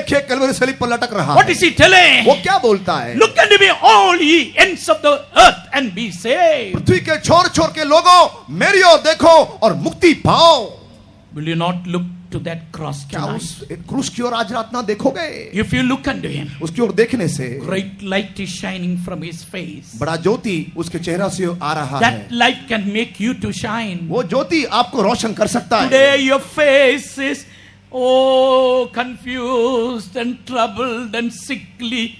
देखिए कलवरी सलीब पर लटक रहा What है। is he telling? वो क्या बोलता है? Look unto me, all ye ends of the earth, and be saved. पृथ्वी के छोर छोर के लोगों, मेरी ओर देखो और मुक्ति पाओ। Will you not look to that cross क्या tonight? उस क्रूस की ओर आज रात ना देखोगे? If you look unto him, उसकी ओर देखने से great light is shining from his face. बड़ा ज्योति उसके चेहरा से आ रहा है। That light can make you to shine. वो ज्योति आपको रोशन कर सकता है। Today your face is confused and troubled and sickly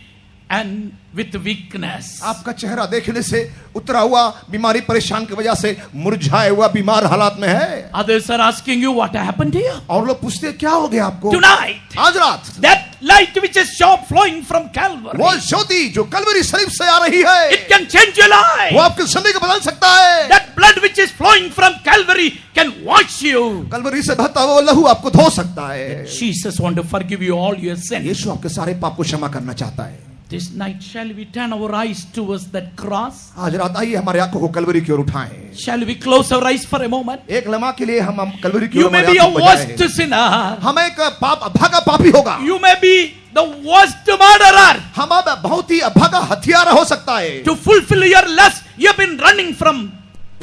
and with weakness. आपका चेहरा देखने से उतरा हुआ बीमारी परेशान की वजह से मुरझाए हुआ बीमार हालात में है। Others are asking you what happened to you. और लोग पूछते हैं क्या हो गया आपको? Tonight, आज रात that light which is sharp flowing from Calvary, वो ज्योति जो कलवरी सलीब से आ रही है, it can change your life. वो आपकी जिंदगी को बदल सकता है। That blood which is flowing from Calvary can wash you. Kalvari से बहता हुआ लहू आपको धो सकता है। Jesus wants to forgive you all your sins. यीशु आपके सारे पाप को क्षमा करना चाहता है। This night shall we turn our eyes towards that cross? आज रात आइए हमारे आंखों को कलवरी की ओर उठाएं। Shall we close our eyes for a moment? एक लम्हा के लिए हम कलवरी की You ओर may हमारे be a आंखों को worst बजाएं। sinner. हम एक अभागा पापी होगा। You may be the worst murderer. हम अब बहुत ही अभागा हथियारा हो सकता है। To fulfill your lust, you have been running from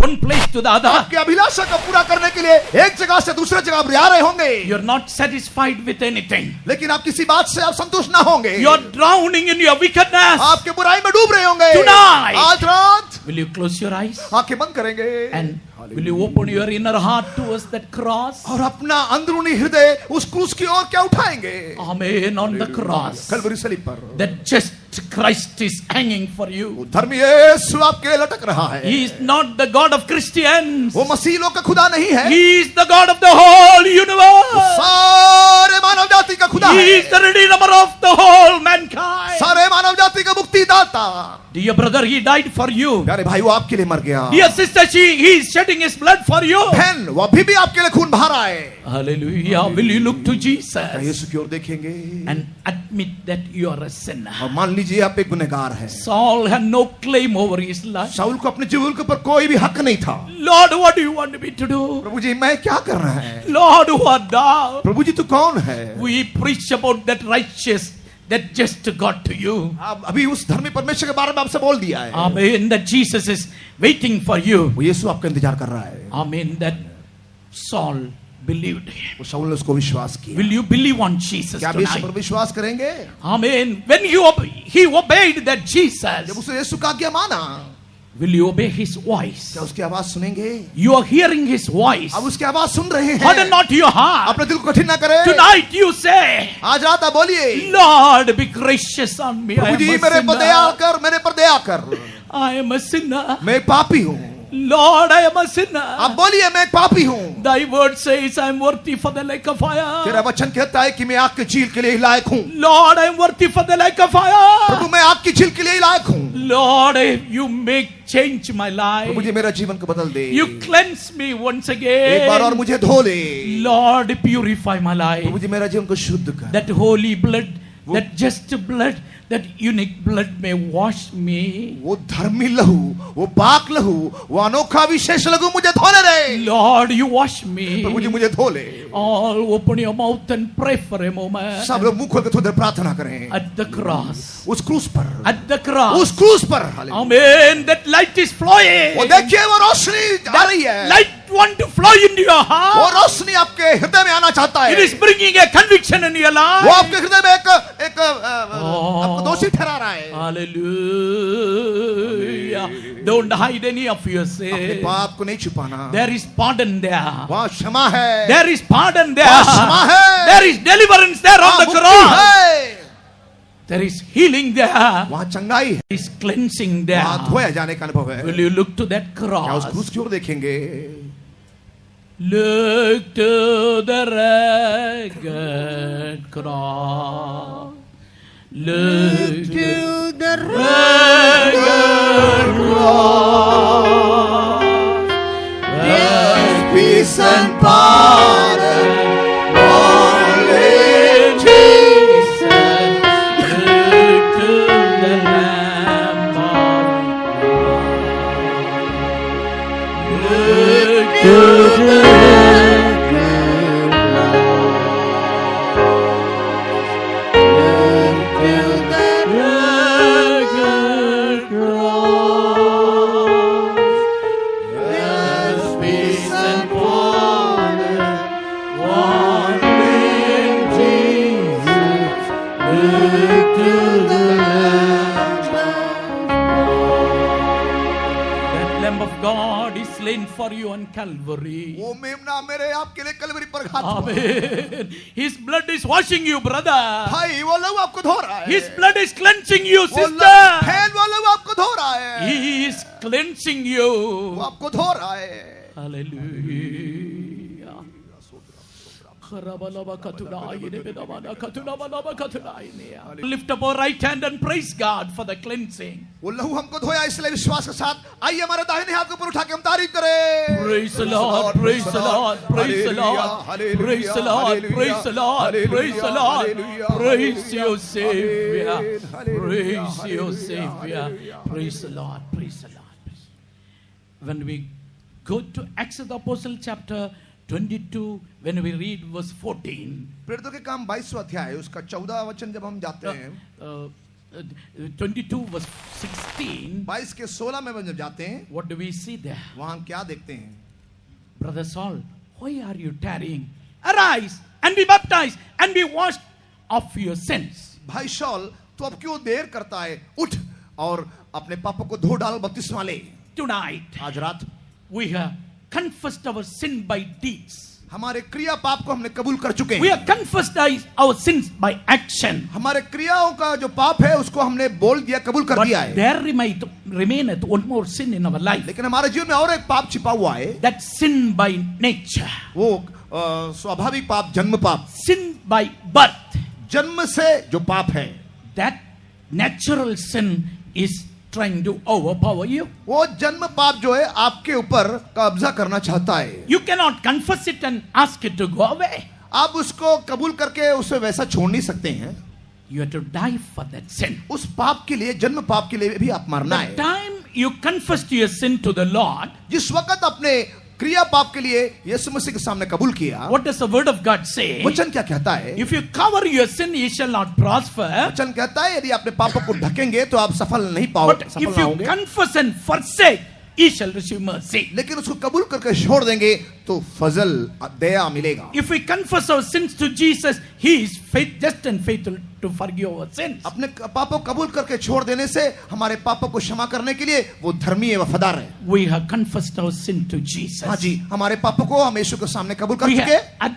one place to the other. आपकी अभिलाषा को पूरा करने के लिए एक जगह से दूसरे जगह आप जा रहे होंगे। You're not satisfied with anything. लेकिन आप किसी बात से आप संतुष्ट ना होंगे। You're drowning in your wickedness. आपके बुराई में डूब रहे होंगे। Tonight. आज रात Will you close your eyes? आंखें बंद करेंगे And will you open your inner heart towards that cross? और अपना अंदरूनी हृदय उस क्रूस की ओर क्या उठाएंगे? Amen. On the cross. Kalvari सलीब पर That just Christ is hanging for you. धर्मी यीशु आपके लिए लटक रहा है। He is not the God of Christians. वो मसीह लोग का खुदा नहीं है। He is the God of the whole universe. सारे मानव जाति का खुदा He है। is the redeemer of the whole mankind. सारे मानव जाति का मुक्ति दाता। Dear brother, he died for you. प्यारे भाई वो आपके लिए मर गया। Dear sister, he is shedding his blood for you. बहन वो अभी भी आपके लिए खून बहा रहा है। Hallelujah. Will you look to क्या Jesus यीशु की ओर देखेंगे and admit that you are a sinner? और मान लीजिए आप एक गुनहगार हैं। Saul had no claim over his life. शाऊल को अपने जीवन के ऊपर कोई भी हक नहीं था। Lord, what do you want me to do? प्रभु जी मैं क्या करना है? Lord, who art thou? प्रभु जी तू कौन है? We preach about that righteous that just got to you. आप अभी उस धर्मी परमेश्वर के बारे में आपसे बोल दिया है। Amen. That Jesus is waiting for you. वो यीशु आपका इंतजार कर रहा है। Amen. That Saul believed him. वो शाऊल ने उसको विश्वास किया। Will you believe on Jesus क्या आप यीशु पर tonight? विश्वास करेंगे? Amen. When he obeyed that जब Jesus, उसे यीशु का आज्ञा माना, will you obey his voice? क्या उसकी आवाज सुनेंगे? You are hearing his voice. अब उसकी आवाज सुन रहे Harden हैं। not your heart. अपने दिल को कठिन ना करें। Tonight you say, आज रात आप बोलिए, Lord, be gracious on me. I Prabhu am ji a मेरे पर दया sinner. कर, मेरे पर दया कर। I am a sinner. मैं एक पापी हूँ। Lord, I am a sinner. आप बोलिए मैं एक पापी हूँ। Thy word says I am worthy for the lake of fire. तेरा वचन कहता है कि मैं आग की झील के लिए ही लायक हूँ। Lord, I am worthy for the lake of fire. प्रभु मैं आग की झील के लिए ही लायक हूँ। Lord, you make change my Prabhu life. जी मेरा जीवन को बदल दे। You cleanse me once एक बार और again. मुझे धो ले। Lord, purify my life. प्रभु जी मेरा जीवन को शुद्ध कर। That holy blood, that just blood, that unique blood may wash me. वो धर्मी लहू, वो पाक लहू, वो अनोखा विशेष लहू मुझे धोने दे। Lord, you wash me. प्रभु जी मुझे धो ले। All open your mouth and pray for a moment. सब लोग मुंह खोल के थोड़ी देर प्रार्थना करें। At the cross. उस क्रूस पर, At the cross. उस क्रूस पर। Amen. That light is flowing. वो देखिए वो रोशनी आ रही है। Light want to flow into your वो heart. रोशनी आपके हृदय में आना चाहता It है। is bringing a conviction in your वो life. आपके हृदय में एक आपको दोषी ठहरा रहा है। Hallelujah. Don't hide any of your अपने sin. पाप को नहीं छुपाना। There is pardon there. वहाँ क्षमा है। There is pardon there. वहाँ क्षमा है। There is deliverance there on वहाँ the मुक्ति cross. है। There is healing there. वहाँ चंगाई है। There is cleansing there. वहाँ धोया जाने का अनुभव है। Will you look to that क्या उस cross? क्रूस की ओर देखेंगे? Look to the rugged cross. Look to the rugged cross. There's peace and pardon only in Jesus. Look to the Lamb of God. Look to the to the Lamb. That Lamb of God is slain for you on Calvary. वो मेमना मेरे आपके लिए कलवरी पर घात हुआ। Amen. His blood is washing you, brother. भाई वो लहू आपको धो रहा है। His blood is cleansing you, वो sister. फैल वो लहू आपको धो रहा है। He is cleansing वो you. आपको धो रहा है। Hallelujah. Lift up our right hand and praise God for the cleansing. वो लहू हमको धोया, इसलिए विश्वास के साथ आइए हमारे दाहिने हाथ को ऊपर उठा के हम तारीफ करें। Praise the Lord, praise the Lord, praise the Lord, praise the Lord, praise the Lord, praise the Lord, praise your Savior, praise your Savior, praise the Lord, praise the Lord. When we go to Acts of the Apostle chapter 22, when we read verse 14, प्रेरितों के काम 22वां अध्याय उसका 14वां वचन जब हम जाते हैं, 22 verse 16, 22 के 16 में जब जाते हैं, what do we see there? वहां हम क्या देखते हैं? Brother Saul, why are you tarrying? Arise and be baptized and be washed of your sins. भाई शौल, तू अब क्यों देर करता है? उठ और अपने पापों को धो डाल, बपतिस्मा ले। Tonight, आज रात we have confessed our sin by deeds. हमारे क्रिया पाप को हमने कबूल कर चुके We हैं। have confessed our sins by action. हमारे क्रियाओं का जो पाप है उसको हमने बोल दिया, कबूल कर But दिया है। there remaineth one more sin in our life. लेकिन हमारे जीवन में और एक पाप छिपा हुआ है। That sin by nature. वो स्वाभाविक पाप, जन्म पाप, Sin by birth. जन्म से जो पाप है। That natural sin is trying to overpower you. वो जन्म पाप जो है आपके ऊपर कब्जा करना चाहता है। You cannot confess it and ask it to go away. आप उसको कबूल करके उसे वैसा छोड़ नहीं सकते हैं। You have to die for that sin. उस पाप के लिए, जन्म पाप के लिए भी आप मरना The है। time you confess your sin to the Lord, जिस वक्त अपने क्रिया पाप के लिए यीशु मसीह के सामने कबूल किया, what does the word of God say? वचन क्या कहता है? If you cover your sin, you shall not prosper. वचन कहता है यदि अपने पापों को ढकेंगे तो आप सफल नहीं पाओगे, But सफल if ना you होंगे। confess and forsake, you shall receive mercy. लेकिन उसको कबूल करके छोड़ देंगे तो फजल, दया मिलेगा। If we confess our sins to Jesus, He is just and faithful to forgive our sins. अपने पापों कबूल करके छोड़ देने से हमारे पापों को क्षमा करने के लिए वो धर्मी है, वफादार है। We have confessed our sin to Jesus. हाँ जी, हमारे पापों को हम यीशु के सामने कबूल कर We चुके। have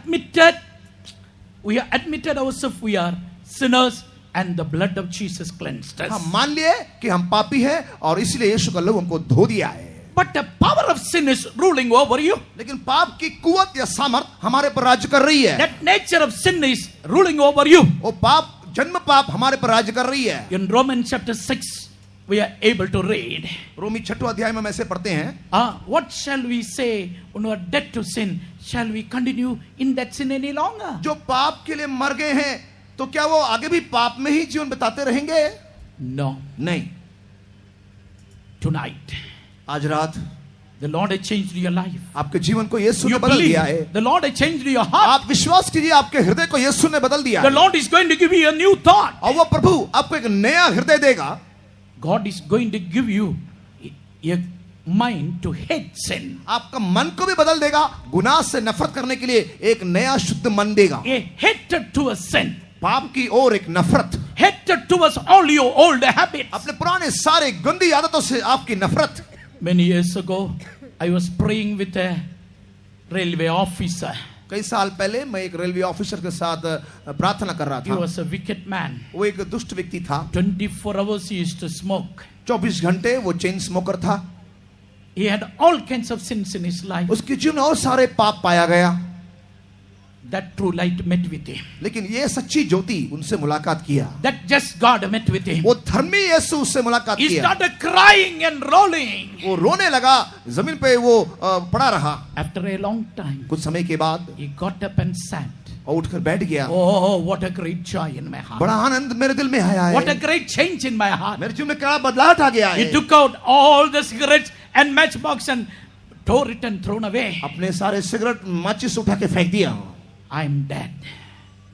admitted ourselves we are sinners, and the blood of Jesus cleansed us. हम मान लिए कि हम पापी हैं और इसलिए यीशु का लहू हमको धो दिया है। But the power of sin is ruling over you. लेकिन पाप की कुवत या सामर्थ हमारे पर राज्य कर रही है। That nature of sin is ruling over you. वो पाप, जन्म पाप हमारे पर राज्य कर रही है। In Romans chapter 6, we are able to read. रोमी 6वां अध्याय में हम ऐसे पढ़ते हैं, What shall we say when we are dead to sin? Shall we continue in that sin any longer? जो पाप के लिए मर गए हैं तो क्या वो आगे भी पाप में ही जीवन बिताते रहेंगे? No. नहीं। Tonight, आज रात the Lord has changed your life. आपके जीवन को यीशु ने You बदल दिया believe है। the Lord has changed your heart. आप विश्वास कीजिए, आपके हृदय को यीशु ने बदल दिया The है। Lord is going to give you a new thought. और वो प्रभु आपको एक नया हृदय देगा। God is going to give you a mind to hate sin. आपका मन को भी बदल देगा, गुनाह से नफरत करने के लिए एक नया शुद्ध मन देगा। A hatred towards sin. पाप की ओर एक नफरत, Hatred towards all your old habits. अपने पुराने सारे गंदी आदतों से आपकी नफरत। Many years ago, I was praying with a railway officer. कई साल पहले मैं एक रेलवे ऑफिसर के साथ प्रार्थना कर रहा He था। was a wicked man. वो एक दुष्ट व्यक्ति था। 24 hours he used to smoke. 24 घंटे वो चेन स्मोकर था। He had all kinds of sins in his life. उसके जीवन में और सारे पाप पाया गया। That true light met with him. लेकिन ये सच्ची ज्योति उनसे मुलाकात किया। That just God met with him. वो धर्मी यीशु उससे मुलाकात He किया। started crying and rolling. वो रोने लगा, जमीन पे वो पड़ा रहा। After a long time, कुछ समय के बाद he got up and sat. और उठकर बैठ गया। Oh, what a great joy in my heart. बड़ा आनंद मेरे दिल में आया What a है। great change in my heart. मेरे जीवन में क्या बदलाव आ गया He है। took out all the cigarettes and matchbox and tore it and thrown away. अपने सारे सिगरेट माचिस उठा के फेंक दिया। I'm dead.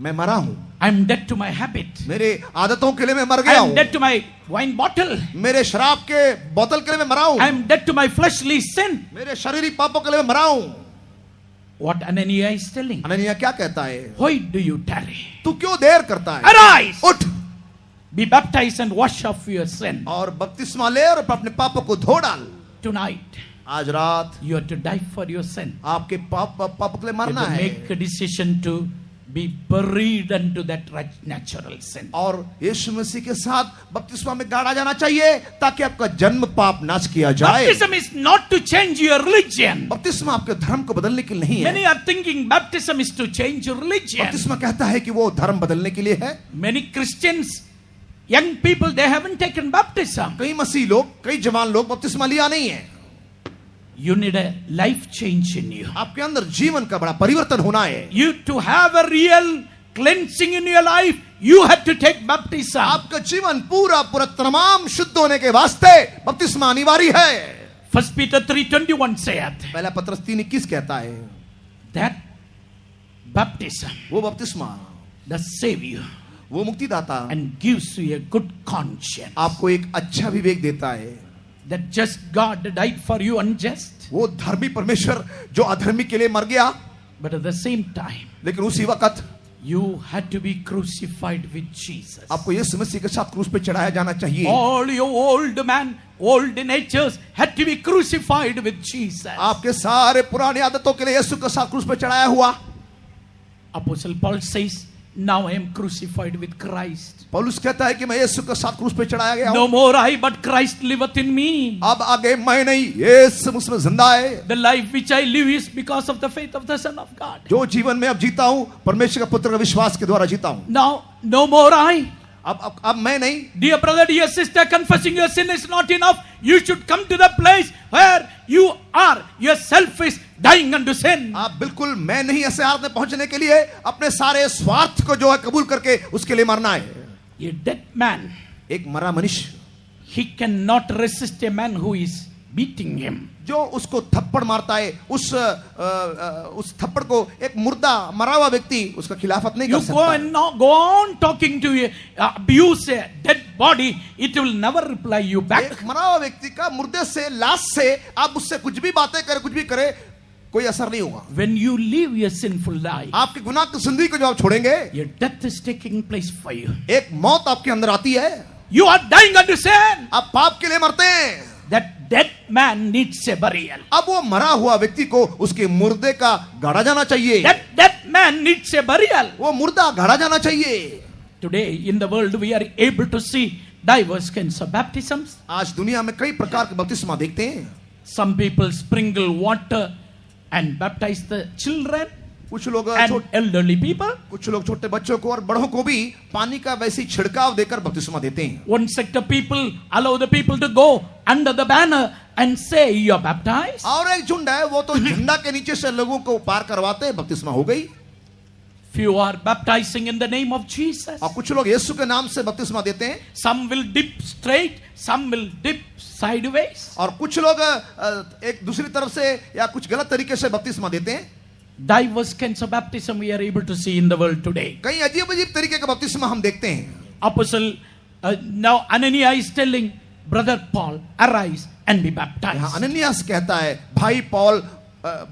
मैं मरा हूँ। I'm dead to my habit. मेरे आदतों के लिए मैं मर गया I'm हूँ। dead to my wine bottle. मेरे शराब के बोतल के लिए मैं मरा हूँ। I'm dead to my fleshly sin. मेरे शारीरिक पापों के लिए मैं मरा हूँ। What Ananias is telling. अननिया क्या कहता है? Why do you tarry? तू क्यों देर करता है? Arise उठ be baptized and wash off your sin. और बपतिस्मा ले और अपने पापों को धो डाल। Tonight, आज रात you have to die for your sin. आपके पाप के लिए You मरना have to है make a decision to be buried unto that natural sin. और यीशु मसीह के साथ बपतिस्मा में गाड़ा जाना चाहिए ताकि आपका जन्म पाप नाश किया जाए। Baptism is not to change your religion. बपतिस्मा आपके धर्म को बदलने के लिए नहीं है। Many are thinking baptism is to change your religion. बपतिस्मा कहता है कि वो धर्म बदलने के लिए है। Many Christians, young people, they haven't taken baptism. कई मसीह लोग, कई जवान लोग बपतिस्मा लिया नहीं है। You need a life change in you. आपके अंदर जीवन का बड़ा परिवर्तन होना है। You to have a real cleansing in your life, you have to take baptism. आपका जीवन पूरा तमाम शुद्ध होने के वास्ते बपतिस्मा अनिवार्य है। 1 Peter 3:21 saith पहला पत्रस 3:21 कहता है that baptism वो बपतिस्मा does save you वो मुक्तिदाता and gives you a good conscience. आपको एक अच्छा विवेक देता है। That just God died for you unjust, वो धर्मी परमेश्वर जो अधर्मी के लिए मर गया, but at the same time लेकिन उसी वक्त you had to be crucified with Jesus. आपको यीशु मसीह के साथ क्रूस पे चढ़ाया जाना चाहिए। All your old man, old natures had to be crucified with Jesus. आपके सारे पुरानी आदतों के लिए यीशु के साथ क्रूस पे चढ़ाया हुआ। Apostle Paul says, now I am crucified with Christ. पौलुस कहता है कि मैं यीशु के साथ क्रूस पे चढ़ाया गया No हूं। more I, but Christ liveth in me. अब आगे मैं नहीं, यीशु मुझमें जिंदा है। The life which I live is because of the faith of the Son of God. जो जीवन में अब जीता हूं, परमेश्वर के पुत्र के विश्वास के द्वारा जीता हूं। Now, no more I. अब मैं नहीं। Dear brother, dear sister, confessing your sin is not enough. You should come to the place where you are. Yourself is dying unto sin. आप बिल्कुल मैं नहीं ऐसे हालत में पहुंचने के लिए अपने सारे स्वार्थ को जो है कबूल करके उसके लिए मरना है। A dead man, एक मरा मनुष्य he cannot resist a man who is beating him. जो उसको थप्पड़ मारता है, उस थप्पड़ को एक मुर्दा मरा हुआ व्यक्ति उसका खिलाफत नहीं कर You सकता। go on talking to abuse a dead body, it will never reply you back. एक मरा हुआ व्यक्ति का मुर्दे से, लाश से आप उससे कुछ भी बातें करे, कुछ भी करे, कोई असर नहीं होगा। When you live your sinful life, आपके गुनाह की जिंदगी को जब आप छोड़ेंगे, your death is taking place for you. एक मौत आपके अंदर आती है। You are dying unto sin. आप पाप के लिए मरते हैं। That dead man needs a burial. अब वो मरा हुआ व्यक्ति को उसके मुर्दे का गाड़ा जाना चाहिए। That dead man needs a burial. वो मुर्दा गाड़ा जाना चाहिए। Today in the world we are able to see diverse kinds of baptisms. आज दुनिया में कई प्रकार के बपतिस्मा देखते हैं। Some people sprinkle water and baptize the children कुछ लोग and elderly people. कुछ लोग छोटे बच्चों को और बड़ों को भी पानी का वैसी छिड़काव देकर बपतिस्मा देते हैं। One sect of people allow the people to go under the banner and say you are baptized. और एक झुंड है वो तो झंडा के नीचे से लोगों को पार करवाते हैं, बपतिस्मा हो गई। Few are baptizing in the name of Jesus. और कुछ लोग यीशु के नाम से बपतिस्मा देते हैं। Some will dip straight, some will dip sideways. और कुछ लोग एक दूसरी तरफ से या कुछ गलत तरीके से बपतिस्मा देते हैं। Diverse kinds of baptism we are able to see in the world today. कई अजीब अजीब तरीके का बपतिस्मा हम देखते हैं। Apostle now Ananias is telling brother Paul, arise and be यहाँ baptized. अननियास कहता है, भाई पौल,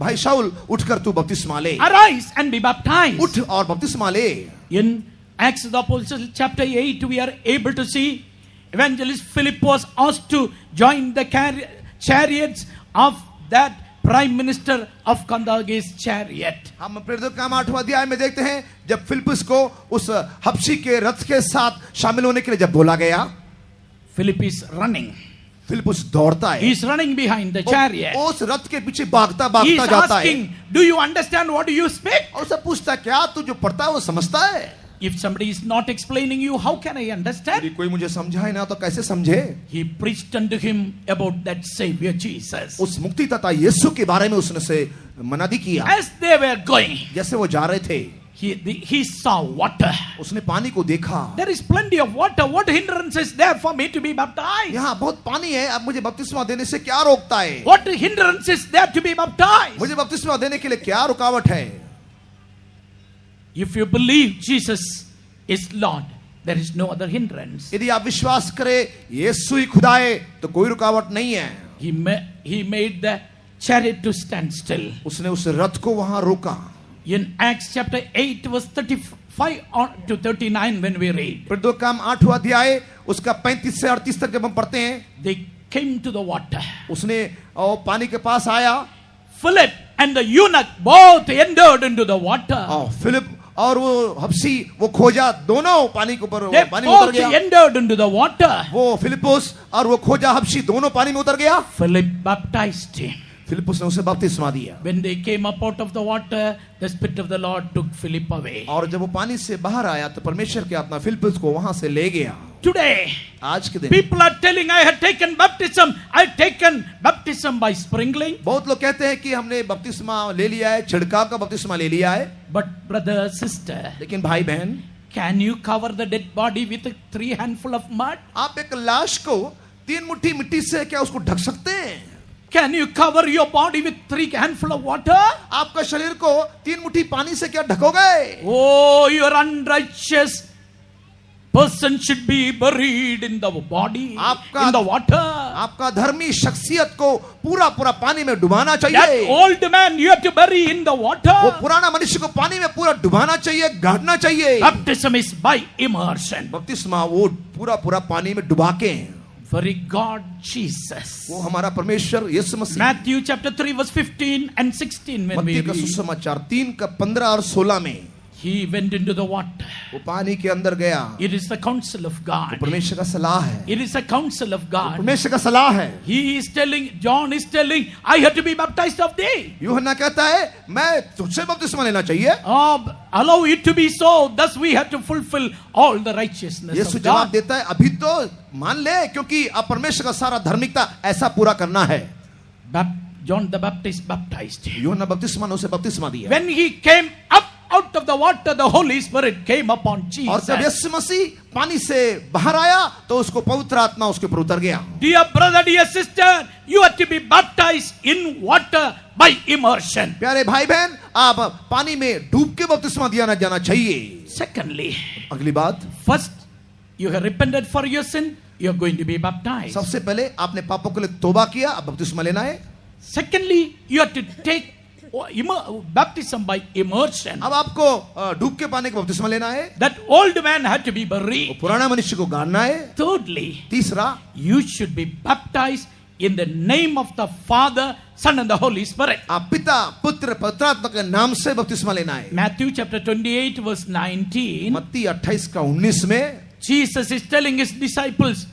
भाई शाऊल, उठकर तू बपतिस्मा ले। Arise and be baptized. उठ और बपतिस्मा ले। In Acts of the Apostles chapter 8 we are able to see evangelist Philip was asked to join the chariots of that prime minister of Candace's chariot. हम प्रेरितों का 8वां अध्याय में देखते हैं जब फिलिप्पुस को उस हबशी के रथ के साथ शामिल होने के लिए जब बोला गया। Philip is running. फिलिप्पुस दौड़ता है। He is running behind the chariot. उस रथ के पीछे भागता He is भागता जाता है। asking, do you understand what you speak? और उससे पूछता क्या तू जो पढ़ता है वो समझता है? If somebody is not explaining you, how can I understand? यदि कोई मुझे समझाए ना तो कैसे समझे? He preached unto him about that Savior Jesus. उस मुक्तिदाता यीशु के बारे में उसने से मनादी किया। As they were going, जैसे वो जा रहे थे, he saw water. उसने पानी को देखा। There is plenty of water. What hindrance is there for me to be baptized? यहाँ बहुत पानी है, अब मुझे बपतिस्मा देने से क्या रोकता है? What hindrance is there to be baptized? मुझे बपतिस्मा देने के लिए क्या रुकावट है? If you believe Jesus is Lord, there is no other hindrance. यदि आप विश्वास करें यीशु ही खुदा है तो कोई रुकावट नहीं है। He made the chariot to stand still. उसने उस रथ को वहां रोका। In Acts chapter 8 verse 5 to 39 when we read. प्रेरितों का काम 8वां अध्याय उसका 35 से 38 तक जब हम पढ़ते हैं, They came to the water. उसने पानी के पास आया, Philip and the eunuch both entered into the water. Philip और वो हबशी वो खोजा दोनों पानी के ऊपर, They पानी में उतर both गया। entered into the water. वो फिलिपुस और वो खोजा हबशी दोनों पानी में उतर गया। Philip baptized him. फिलिपुस ने उसे बपतिस्मा दिया। When they came up out of the water, the Spirit of the Lord took Philip away. और जब वो पानी से बाहर आया तो परमेश्वर की आत्मा फिलिपुस को वहां से ले गया। Today, आज के दिन people are telling, I had taken baptism. I had taken baptism by sprinkling. बहुत लोग कहते हैं कि हमने बपतिस्मा ले लिया है, छिड़काव का बपतिस्मा ले लिया है। But brother, sister, लेकिन भाई बहन, can you cover the dead body with 3 handful of mud? आप एक लाश को 3 मुट्ठी मिट्टी से क्या उसको ढक सकते हैं? Can you cover your body with 3 handful of water? आपका शरीर को 3 मुट्ठी पानी से क्या ढकोगे? Oh, your unrighteous person should be buried in the body, in the water. आपका धर्मी शख्सियत को पूरा पूरा पानी में डुबाना That चाहिए। old man you have to bury in the वो water. पुराना मनुष्य को पानी में पूरा डुबाना चाहिए, गाड़ना चाहिए। Baptism is by immersion. बपतिस्मा वो पूरा पूरा पानी में डुबा के, Very God Jesus. वो हमारा परमेश्वर यीशु मसीह। Matthew chapter 3 verse 15 and 16 when we मत्ती का read, सुसमाचार 3 का 15 और 16 में he went into the water. वो पानी के अंदर गया। It is the counsel of God. परमेश्वर का सलाह है, It is the counsel of God. परमेश्वर का सलाह है। He is telling, John is telling, I have to be baptized of thee. यूहन्ना कहता है मैं तुझसे बपतिस्मा लेना चाहिए। Allow it to be so. Thus we have to fulfill all the righteousness Yeshu of जवाब God. देता है अभी तो मान ले, क्योंकि अब परमेश्वर का सारा धार्मिकता ऐसा पूरा करना है। John the Baptist baptized him. यूहन्ना बपतिस्मा ने उसे बपतिस्मा दिया। When he came up out of the water, the Holy Spirit came upon और Jesus. जब यीशु मसीह पानी से बाहर आया तो उसको पवित्र आत्मा उसके ऊपर उतर गया। Dear brother, dear sister, you have to be baptized in water by immersion. प्यारे भाई बहन, आप पानी में डूब के बपतिस्मा दिया जाना चाहिए। Secondly, अगली बात, first, you have repented for your sin, you are going to be baptized. सबसे पहले आपने पापों के लिए तौबा किया, अब बपतिस्मा लेना है। Secondly, you have to take baptism by immersion. अब आपको डूब के पानी का बपतिस्मा लेना है। That old man had to be वो buried. पुराना मनुष्य को गाड़ना है। Thirdly, तीसरा, you should be baptized in the name of the Father, Son and the Holy Spirit. आप पिता पुत्र पवित्र आत्मा के नाम से बपतिस्मा लेना है। Matthew chapter 28 verse 19, मत्ती 28 का 19 में Jesus is telling his disciples,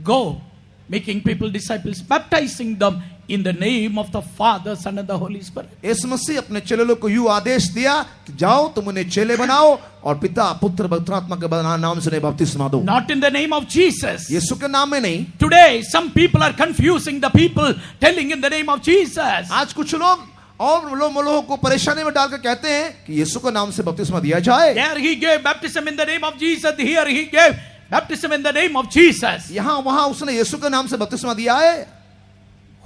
go, making people disciples, baptizing them in the name of the Father, Son and the Holy Spirit. यीशु मसीह अपने चेलों को यूं आदेश दिया कि जाओ तुम उन्हें चेले बनाओ और पिता पुत्र पवित्र आत्मा के नाम से उन्हें बपतिस्मा दो। Not in the name of Jesus. यीशु के नाम में नहीं। Today, some people are confusing the people, telling in the name of Jesus. आज कुछ लोग और लोगों को परेशानी में डालकर कहते हैं कि यीशु के नाम से बपतिस्मा दिया जाए। There he gave baptism in the name of Jesus. Here he gave baptism in the name of Jesus. यहाँ वहां उसने यीशु के नाम से बपतिस्मा दिया है।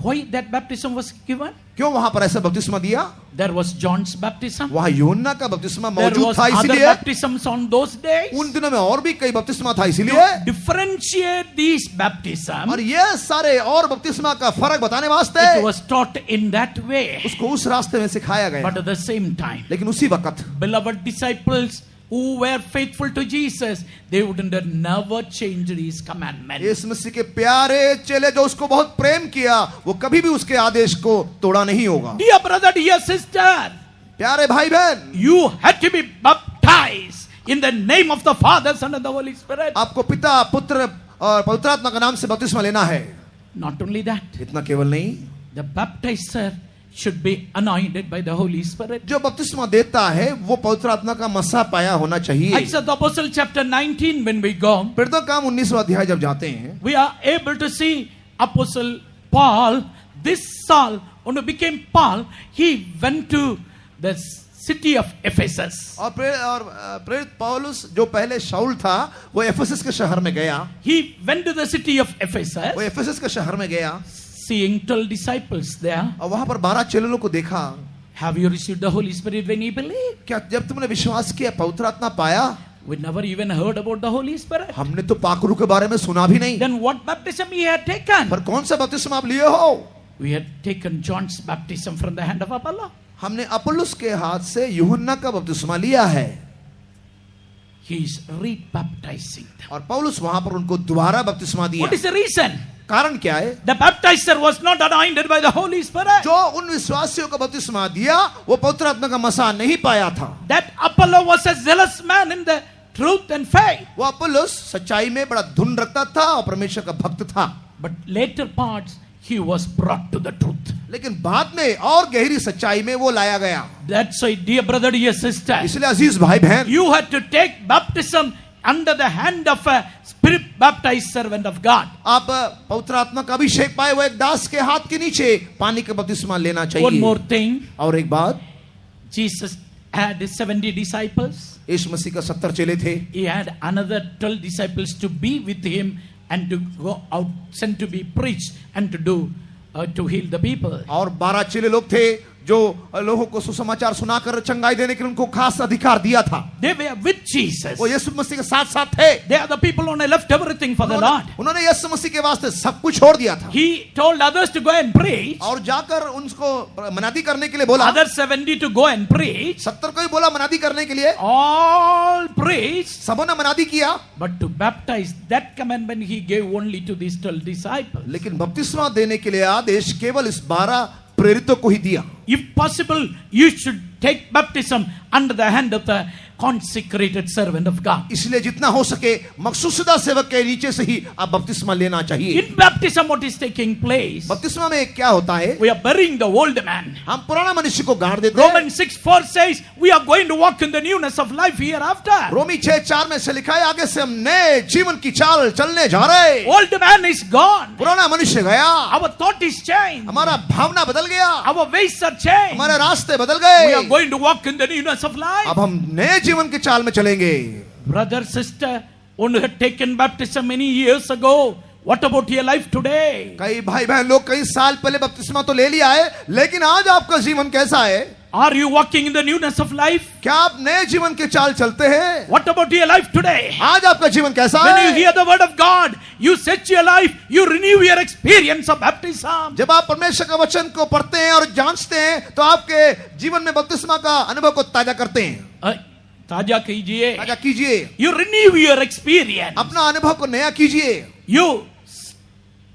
Why that baptism was given? क्यों वहां पर ऐसा बपतिस्मा दिया? There was John's baptism. वहां यूहन्ना का बपतिस्मा There मौजूद was था, other इसीलिए baptisms on those days. उन दिनों में और भी कई बपतिस्मा था, To इसीलिए differentiate these baptisms, और ये सारे और बपतिस्मा का फर्क बताने वास्ते it was taught in that way. उसको उस रास्ते में सिखाया गया। But at the same time, लेकिन उसी वक्त beloved disciples who were faithful to Jesus, they would never change his commandment. यीशु मसीह के प्यारे चेले जो उसको बहुत प्रेम किया, वो कभी भी उसके आदेश को तोड़ा नहीं होगा। Dear brother, dear sister, प्यारे भाई बहन, you had to be baptized in the name of the Father, Son and the Holy Spirit. आपको पिता पुत्र और पवित्र आत्मा का नाम से बपतिस्मा लेना है। Not only that, इतना केवल नहीं, the baptizer should be anointed by the Holy Spirit. जो बपतिस्मा देता है वो पवित्र आत्मा का मसा पाया होना चाहिए। Acts of the Apostle chapter 19 when we go, प्रेरितों का काम 19वां अध्याय जब जाते हैं, we are able to see Apostle Paul, this Saul, when he became Paul, he went to the city of Ephesus. और प्रेरित पौलुस जो पहले शाऊल था वो एफेसस के शहर में गया। He went to the city of Ephesus, वो एफेसस के शहर में गया seeing 12 disciples there. और वहां पर 12 चेलों को देखा। Have you received the Holy Spirit when you believe? क्या जब तुमने विश्वास किया पवित्र आत्मा पाया? We never even heard about the Holy Spirit. हमने तो पाखरू के बारे में सुना भी नहीं। Then what baptism he had taken? पर कौन सा बपतिस्मा आप लिए हो? We had taken John's baptism from the hand of Apollo. हमने अपुल्लोस के हाथ से यूहन्ना का बपतिस्मा लिया है। he is rebaptizing them. और पौलुस वहां पर उनको दोबारा बपतिस्मा दिया। What is the reason? कारण क्या है? The baptizer was not anointed by the Holy Spirit. जो उन विश्वासियों को बपतिस्मा दिया वो पवित्र आत्मा का मसा नहीं पाया था। That Apollo was a zealous man in the truth and faith. वो अपोलोस सच्चाई में बड़ा धुन रखता था और परमेश्वर का भक्त था। But later parts he was brought to the truth. लेकिन बाद में और गहरी सच्चाई में वो लाया गया। That's why, dear brother, dear sister, इसलिए अजीज भाई बहन, you had to take baptism under the hand of a spirit baptized servant of God. आप पवित्र आत्मा का अभिषेक पाए हुए एक दास के हाथ के नीचे पानी का बपतिस्मा लेना चाहिए। One more thing, और एक बात, Jesus had 70 disciples. यीशु मसीह का 70 चेले थे। He had another 12 disciples to be with him and to go out, sent to be preached and to do to heal the people. और 12 चेले लोग थे जो लोगों को सुसमाचार सुनाकर चंगाई देने के लिए उनको खास अधिकार दिया था। They were with Jesus. वो यीशु मसीह के साथ साथ थे। They are the people who left everything for the Lord. उन्होंने यीशु मसीह के वास्ते सब कुछ छोड़ दिया था। He told others to go and preach. और जाकर उनको मनादी करने के लिए बोला। Other 70 to go and preach. 70 को ही बोला मनादी करने के लिए। All preached. सबों ने मनादी किया। But to baptize, that commandment he gave only to these 12 disciples. लेकिन बपतिस्मा देने के लिए आदेश केवल इस 12 प्रेरितों को ही दिया। If possible, you should take baptism under the hand of the consecrated servant of God. इसलिए जितना हो सके मखसूसदा सेवक के नीचे से ही आप बपतिस्मा लेना चाहिए। In baptism, what is taking place? बपतिस्मा में क्या होता है? We are burying the old man. हम पुराना मनुष्य को गाड़ देते हैं। Romans 6:4 says we are going to walk in the newness of life hereafter. रोमी 6:4 में से लिखा है आगे से हम नए जीवन की चाल चलने जा रहे। Old man is gone. पुराना मनुष्य गया। Our thought is changed. हमारा भावना बदल गया। Our ways are changed. हमारे रास्ते बदल गए। We are going to walk in the newness of life. अब हम नए जीवन की चाल में चलेंगे। Brother, sister, one who had taken baptism many years ago, what about your life today? कई भाई बहन लोग कई साल पहले बपतिस्मा तो ले लिया है, लेकिन आज आपका जीवन कैसा है? Are you walking in the newness of life? क्या आप नए जीवन के चाल चलते हैं? What about your life today? आज आपका जीवन कैसा When you है? hear the word of God, you set your life, you renew your experience of baptism. जब आप परमेश्वर का वचन को पढ़ते हैं और जांचते हैं, तो आपके जीवन में बपतिस्मा का अनुभव को ताजा करते हैं। ताजा कीजिए. ताजा कीजिए। You renew your experience. अपना अनुभव को नया कीजिए। You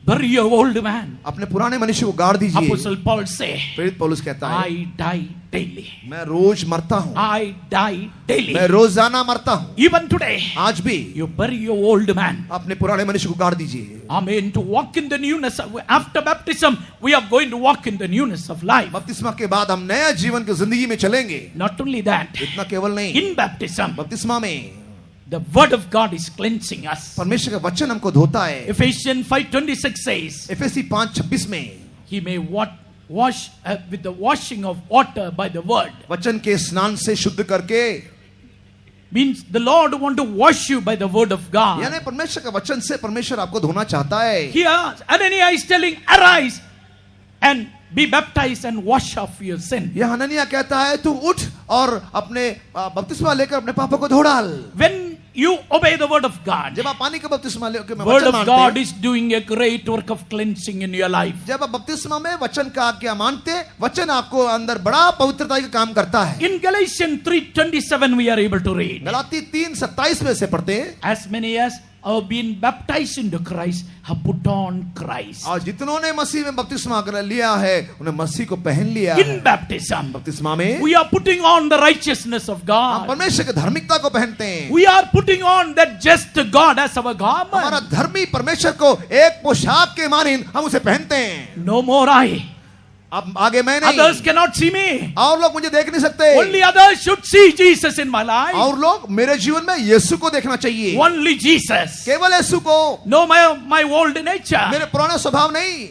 bury your old man. अपने पुराने मनुष्य को गाड़ दीजिए। Apostle Paul say, प्रेरित पौलुस कहता है, I die daily. मैं रोज मरता हूँ। I die daily. मैं रोजाना मरता हूँ। Even today, आज भी you bury your old man. अपने पुराने मनुष्य को गाड़ दीजिए। Amen. To walk in the newness of, after baptism, we are going to walk in the newness of life. बपतिस्मा के बाद हम नया जीवन की जिंदगी में चलेंगे। Not only that, इतना केवल नहीं, in baptism, बपतिस्मा में the word of God is cleansing us. परमेश्वर का वचन हमको धोता है। Ephesians 5:26 says, एफएसी 5:26 में he may wash with the washing of water by the word. वचन के स्नान से शुद्ध करके, Means the Lord want to wash you by the word of God. यानी परमेश्वर का वचन से परमेश्वर आपको धोना चाहता है। Here, Ananias is telling, arise and be baptized and wash off your sin. यह हननिया कहता है तू उठ और अपने बपतिस्मा लेकर अपने पापों को धो डाल। When you obey the word of God, जब आप पानी का बपतिस्मा लेकर word वचन of मानते God हैं, is doing a great work of cleansing in your life. जब आप बपतिस्मा में वचन का आज्ञा मानते, वचन आपको अंदर बड़ा पवित्रता का काम करता है। In Galatians 3:27 we are able to read, Galati 3:27 में से पढ़ते हैं, as many as have been baptized into Christ have put on Christ. और जितनों ने मसीह में बपतिस्मा कर लिया है उन्हें मसीह को पहन लिया In है। baptism, बपतिस्मा में we are putting on the righteousness of हम God. परमेश्वर की धार्मिकता को पहनते हैं। We are putting on that just God as our हमारा garment. धर्मी परमेश्वर को एक पोशाक के मानिन हम उसे पहनते हैं। No more I. अब आगे मैं Others नहीं, cannot see me. और लोग मुझे देख नहीं सकते। Only others should see Jesus in my life. और लोग मेरे जीवन में यीशु को देखना चाहिए। Only Jesus. केवल यीशु को, No my old nature. मेरे पुराना स्वभाव नहीं।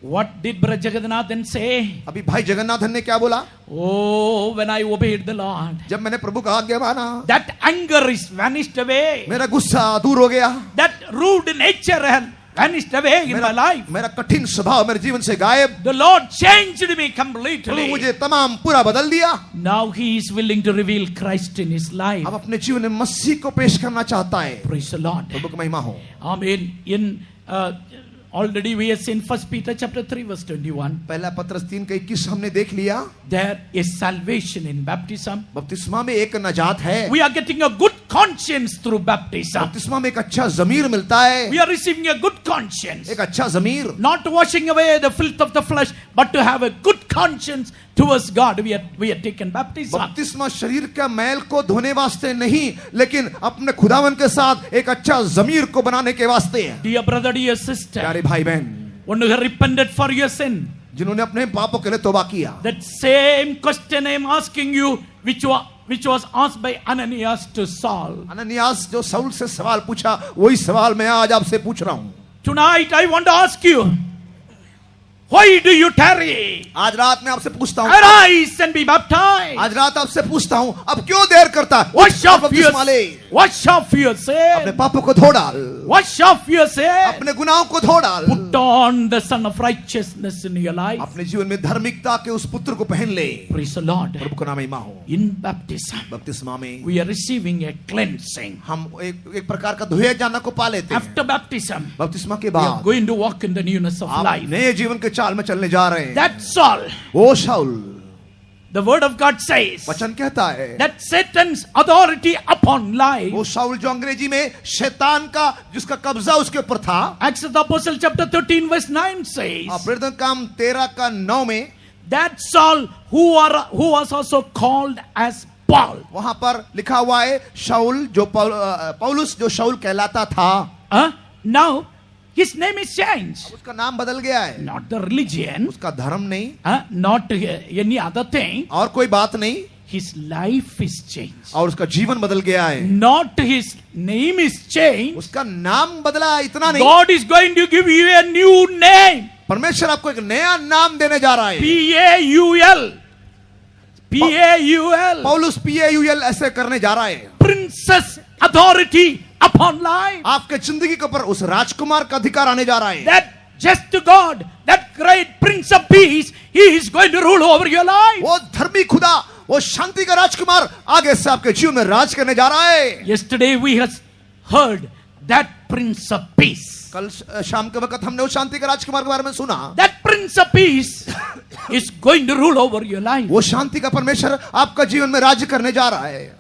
What did Brother Jagannathan say? अभी भाई जगन्नाथन ने क्या बोला? Oh, when I obeyed the Lord, जब मैंने प्रभु का आज्ञा माना, that anger is vanished away. मेरा गुस्सा दूर हो गया। That rude nature had vanished away in my life. मेरा कठिन स्वभाव मेरे जीवन से गायब। The Lord changed me Prabhu completely. मुझे तमाम पूरा बदल दिया। Now He is willing to reveal Christ in His life. अब अपने जीवन में मसीह को पेश करना चाहता है। Praise the Lord. प्रभु की महिमा हो। Amen. In Already we have seen 1 Peter chapter 3 verse 21. पहला पत्रस 3:21 हमने देख लिया। There is salvation in baptism. बपतिस्मा में एक नजात है। We are getting a good conscience through baptism. बपतिस्मा में एक अच्छा ज़मीर मिलता है। We are receiving a good conscience. एक अच्छा ज़मीर। Not washing away the filth of the flesh, but to have a good conscience towards God. We are taken baptism. बपतिस्मा शरीर का मैल को धोने वास्ते नहीं, लेकिन अपने खुदावन के साथ एक अच्छा ज़मीर को बनाने के वास्ते है। Dear brother, dear sister, प्यारे भाई बहन, when you have repented for your sin, जिन्होंने अपने पापों के लिए तौबा किया, that same question I am asking you, which was asked by Ananias to Saul. अननियास जो साउल से सवाल पूछा, वही सवाल मैं आज आपसे पूछ रहा हूं। Tonight I want to ask you, why do you tarry? आज रात में आपसे पूछता हूं, Arise and be baptized. आज रात आपसे पूछता हूं, अब क्यों देर करता है? Wash off your बपतिस्मा ले, wash off your अपने sin. पापों को धो डाल, Wash off your sin. अपने गुनाहों को धो डाल, Put on the Son of Righteousness in your life. अपने जीवन में धार्मिकता के उस पुत्र को पहन ले। Praise the Lord. प्रभु का नाम महिमा हो। In baptism, बपतिस्मा में we are receiving a cleansing. हम एक प्रकार का धोए जाना को पा लेते हैं। After baptism, बपतिस्मा के we are बाद going to walk in the newness of आप life. नए जीवन के चाल में चलने जा रहे हैं। That Saul, O Saul, the word of God says, वचन कहता है, that Satan's authority upon life. वो शाऊल जो अंग्रेजी में शैतान का जिसका कब्जा उसके ऊपर था, Acts of the Apostle chapter 13 verse 9 says, प्रेरितों का काम 13:9 में, that Saul who was also called as Paul. वहां पर लिखा हुआ है शाऊल जो पौलुस जो शाऊल कहलाता था, Now his name is changed. उसका नाम बदल गया है। Not the religion, उसका धर्म नहीं, not any other thing. और कोई बात नहीं, His life is changed. और उसका जीवन बदल गया है। Not his name is changed. उसका नाम बदला, इतना नहीं, God is going to give you a new name. परमेश्वर आपको एक नया नाम देने जा रहा है। P-A-U-L. P-A-U-l. पौलुस PAUL ऐसे करने जा रहा है। Princess authority upon life. आपके जिंदगी के ऊपर उस राजकुमार का अधिकार आने जा रहा है। That just God, that great Prince of Peace, He is going to rule over your life. वो धर्मी खुदा, वो शांति का राजकुमार आगे से आपके जीवन में राज करने जा रहा है। Yesterday we have heard that Prince of Peace. कल शाम के वक्त हमने उस शांति के राजकुमार के बारे में सुना। That Prince of Peace is going to rule over your life. वो शांति का परमेश्वर आपका जीवन में राज्य करने जा रहा है।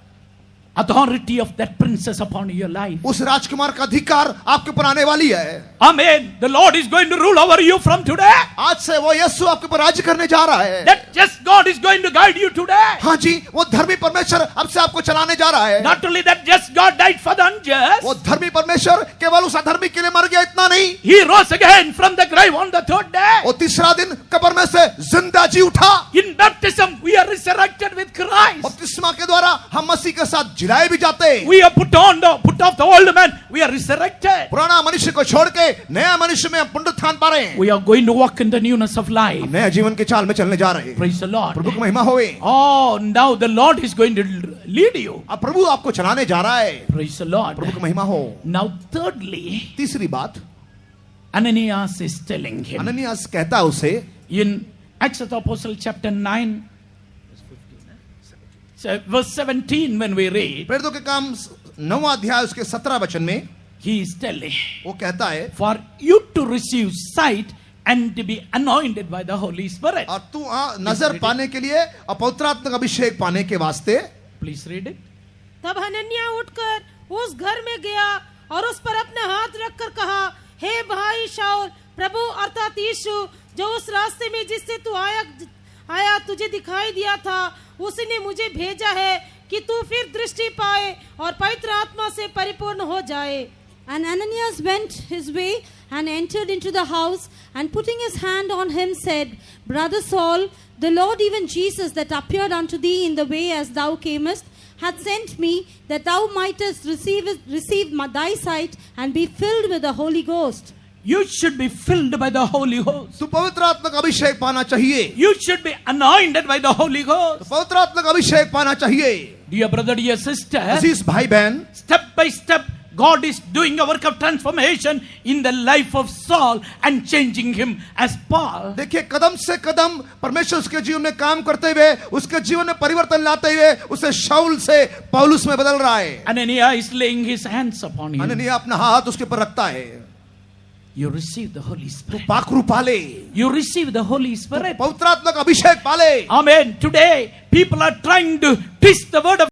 Authority of that princess upon your life. उस राजकुमार का अधिकार आपके ऊपर आने वाली है। Amen. The Lord is going to rule over you from today. आज से वो यीशु आपके ऊपर राज्य करने जा रहा है। That just God is going to guide you today. हाँ जी, वो धर्मी परमेश्वर अब से आपको चलाने जा रहा है। Not only that, just God died for the unjust. वो धर्मी परमेश्वर केवल उस अधर्मी के लिए मर गया, इतना नहीं, He rose again from the grave on the third day. वो तीसरा दिन कब्र में से जिंदा जी उठा। In baptism, we are resurrected with Christ. बपतिस्मा के द्वारा हम मसीह के साथ जिलाए भी जाते हैं। We are put off the old man. We are resurrected. पुराना मनुष्य को छोड़ के नया मनुष्य में हम पुनरुत्थान पा रहे हैं। We are going to walk in the newness of life. नया जीवन के चाल में चलने जा रहे हैं। Praise the Lord. प्रभु की महिमा होवे। Oh, now the Lord is going to lead you. अब प्रभु आपको चलाने जा रहा है। Praise the Lord. प्रभु की महिमा हो। Now, thirdly, तीसरी बात, Ananias is telling him अननियास कहता है उसे in Acts of the Apostle chapter 9, verse 17, when we read, प्रेरितों के काम 9वां अध्याय उसके 17 वचन में he is telling, वो कहता है, for you to receive sight and to be anointed by the Holy Spirit. और तू नजर पाने के लिए और पवित्र आत्मा का अभिषेक पाने के वास्ते, Please read it. तब हनन्याह उठकर उस घर में गया और उस पर अपना हाथ रखकर कहा, हे भाई शाऊल, प्रभु अर्थात यीशु जो उस रास्ते में जिससे तू आया तुझे दिखाई दिया था, उसी ने मुझे भेजा है कि तू फिर दृष्टि पाए और पवित्र आत्मा से परिपूर्ण हो जाए। And Ananias went his way and entered into the house, and putting his hand on him said, Brother Saul, the Lord, even Jesus, that appeared unto thee in the way as thou camest, hath sent me, that thou mightest receive thy sight and be filled with the Holy Ghost. You should be filled by the Holy Ghost. तू पवित्र आत्मा का अभिषेक पाना चाहिए। You should be anointed by the Holy Ghost. पवित्र आत्मा का अभिषेक पाना चाहिए। Dear brother, dear sister, अजीज भाई बहन, step by step, God is doing a work of transformation in the life of Saul and changing him as Paul. देखिए कदम से कदम परमेश्वर उसके जीवन में काम करते हुए, उसके जीवन में परिवर्तन लाते हुए उसे शाऊल से पौलुस में बदल रहा है। Ananias is laying his hands upon him. अननिया अपना हाथ उसके ऊपर रखता है। You receive the Holy Spirit. पाखरू पाले, You receive the Holy Spirit. पवित्र आत्मा का अभिषेक पाले. Amen. Today, people are trying to twist the word of